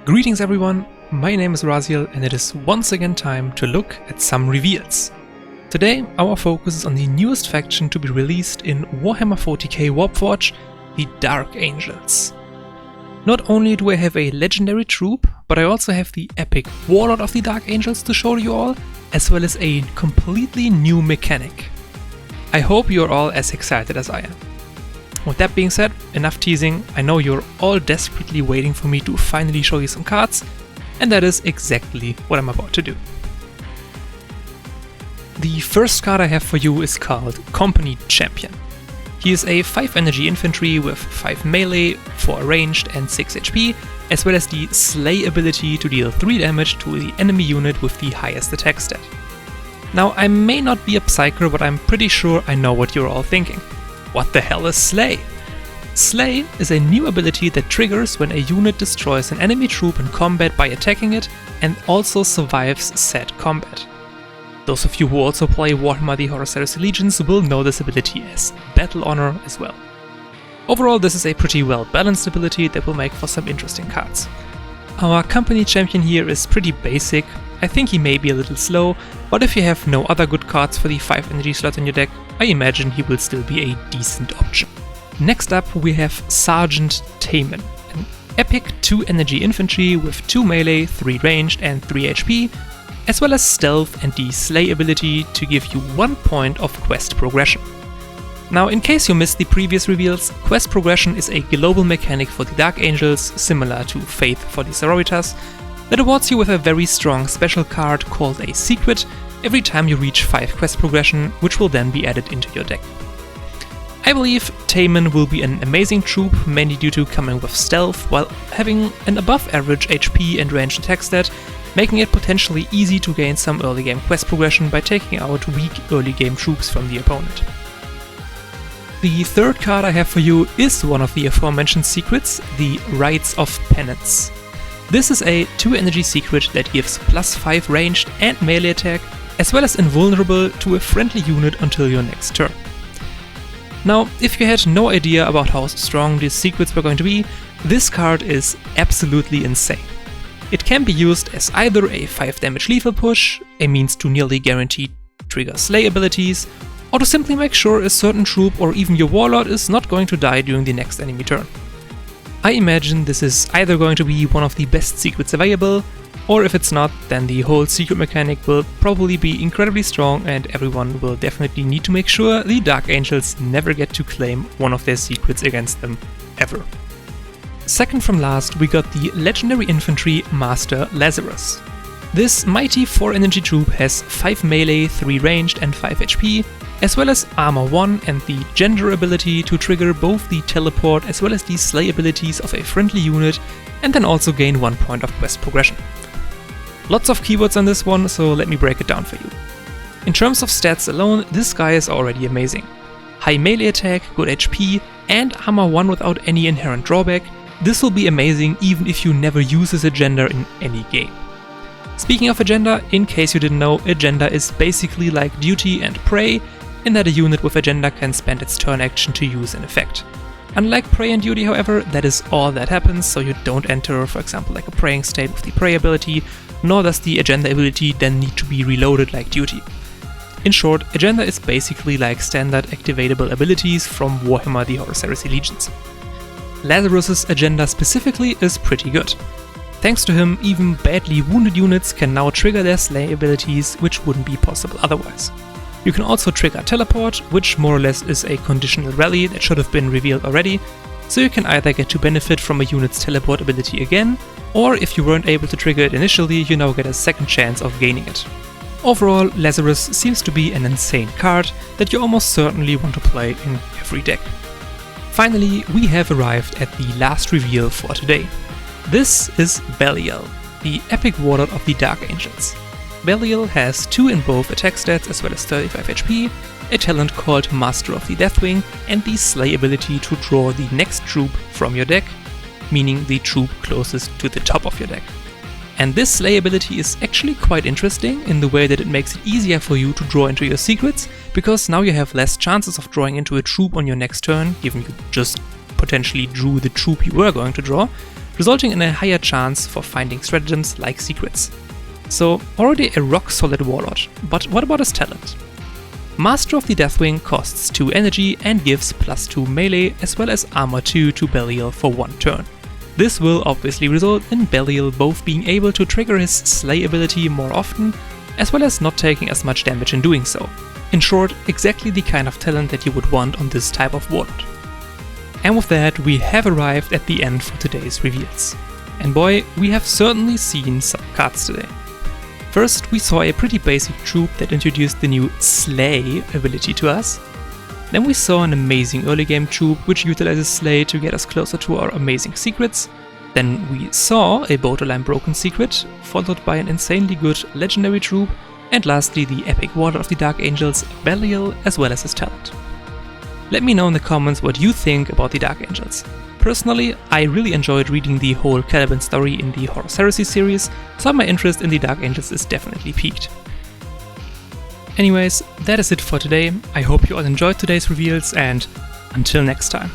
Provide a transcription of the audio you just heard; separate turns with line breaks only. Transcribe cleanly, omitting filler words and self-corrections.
Greetings everyone, my name is Raziel and it is once again time to look at some reveals. Today our focus is on the newest faction to be released in Warhammer 40k Warpforge, the Dark Angels. Not only do I have a legendary troop, but I also have the epic Warlord of the Dark Angels to show you all, as well as a completely new mechanic. I hope you're all as excited as I am. With that being said, enough teasing. I know you're all desperately waiting for me to finally show you some cards, and that is exactly what I'm about to do. The first card I have for you is called Company Champion. He is a 5 energy infantry with 5 melee, 4 ranged and 6 HP, as well as the Slay ability to deal 3 damage to the enemy unit with the highest attack stat. Now I may not be a psyker, but I'm pretty sure I know what you're all thinking. What the hell is Slay? Slay is a new ability that triggers when a unit destroys an enemy troop in combat by attacking it and also survives said combat. Those of you who also play Warhammer the Horus Legions will know this ability as Battle Honor as well. Overall, this is a pretty well balanced ability that will make for some interesting cards. Our company champion here is pretty basic. I think he may be a little slow, but if you have no other good cards for the 5 energy slot in your deck, I imagine he will still be a decent option. Next up we have Sergeant Taman, an epic 2 energy infantry with 2 melee, 3 ranged and 3 HP, as well as stealth and the Slay ability to give you 1 point of quest progression. Now, in case you missed the previous reveals, quest progression is a global mechanic for the Dark Angels, similar to Faith for the Sororitas, that awards you with a very strong special card called a Secret every time you reach 5 quest progression, which will then be added into your deck. I believe Taman will be an amazing troop, mainly due to coming with stealth while having an above average HP and ranged attack stat, making it potentially easy to gain some early game quest progression by taking out weak early game troops from the opponent. The third card I have for you is one of the aforementioned secrets, the Rites of Penants. This is a 2 energy secret that gives +5 ranged and melee attack, as well as invulnerable to a friendly unit until your next turn. Now, if you had no idea about how strong these secrets were going to be, this card is absolutely insane. It can be used as either a 5 damage lethal push, a means to nearly guarantee trigger Slay abilities, or to simply make sure a certain troop or even your warlord is not going to die during the next enemy turn. I imagine this is either going to be one of the best secrets available, or if it's not, then the whole secret mechanic will probably be incredibly strong and everyone will definitely need to make sure the Dark Angels never get to claim one of their secrets against them, ever. Second from last, we got the legendary infantry Master Lazarus. This mighty 4 energy troop has 5 melee, 3 ranged and 5 HP, as well as Armor 1 and the Gender ability to trigger both the teleport as well as the Slay abilities of a friendly unit, and then also gain 1 point of quest progression. Lots of keywords on this one, so let me break it down for you. In terms of stats alone, this guy is already amazing. High melee attack, good HP, and Armor 1 without any inherent drawback. This will be amazing even if you never use this agenda in any game. Speaking of agenda, in case you didn't know, agenda is basically like duty and prey, in that a unit with agenda can spend its turn action to use an effect. Unlike prey and duty, however, that is all that happens, so you don't enter, for example, like a praying state with the prey ability, nor does the agenda ability then need to be reloaded like duty. In short, agenda is basically like standard activatable abilities from Warhammer the Horus Legions. Lazarus's agenda specifically is pretty good. Thanks to him, even badly wounded units can now trigger their Slay abilities, which wouldn't be possible otherwise. You can also trigger teleport, which more or less is a conditional rally that should have been revealed already, so you can either get to benefit from a unit's teleport ability again, or if you weren't able to trigger it initially, you now get a second chance of gaining it. Overall, Lazarus seems to be an insane card that you almost certainly want to play in every deck. Finally, we have arrived at the last reveal for today. This is Bellal, the epic warlord of the Dark Angels. Bellal has 2 in both attack stats as well as 35 HP, a talent called Master of the Deathwing, and the Slay ability to draw the next troop from your deck, meaning the troop closest to the top of your deck. And this Slay ability is actually quite interesting in the way that it makes it easier for you to draw into your secrets, because now you have less chances of drawing into a troop on your next turn, given you just potentially drew the troop you were going to draw, resulting in a higher chance for finding stratagems like secrets. So already a rock solid warlord, but what about his talent? Master of the Deathwing costs 2 energy and gives +2 melee as well as armor 2 to Bellal for 1 turn. This will obviously result in Bellal both being able to trigger his Slay ability more often, as well as not taking as much damage in doing so. In short, exactly the kind of talent that you would want on this type of warlord. And with that, we have arrived at the end for today's reveals. And boy, we have certainly seen some cards today. First, we saw a pretty basic troop that introduced the new Slay ability to us. Then we saw an amazing early game troop which utilizes Slay to get us closer to our amazing secrets. Then we saw a borderline broken secret, followed by an insanely good legendary troop, and lastly the epic warlord of the Dark Angels, Bellal, as well as his talent. Let me know in the comments what you think about the Dark Angels. Personally, I really enjoyed reading the whole Caliban story in the Horus Heresy series, so my interest in the Dark Angels is definitely peaked. Anyways, that is it for today. I hope you all enjoyed today's reveals, and until next time.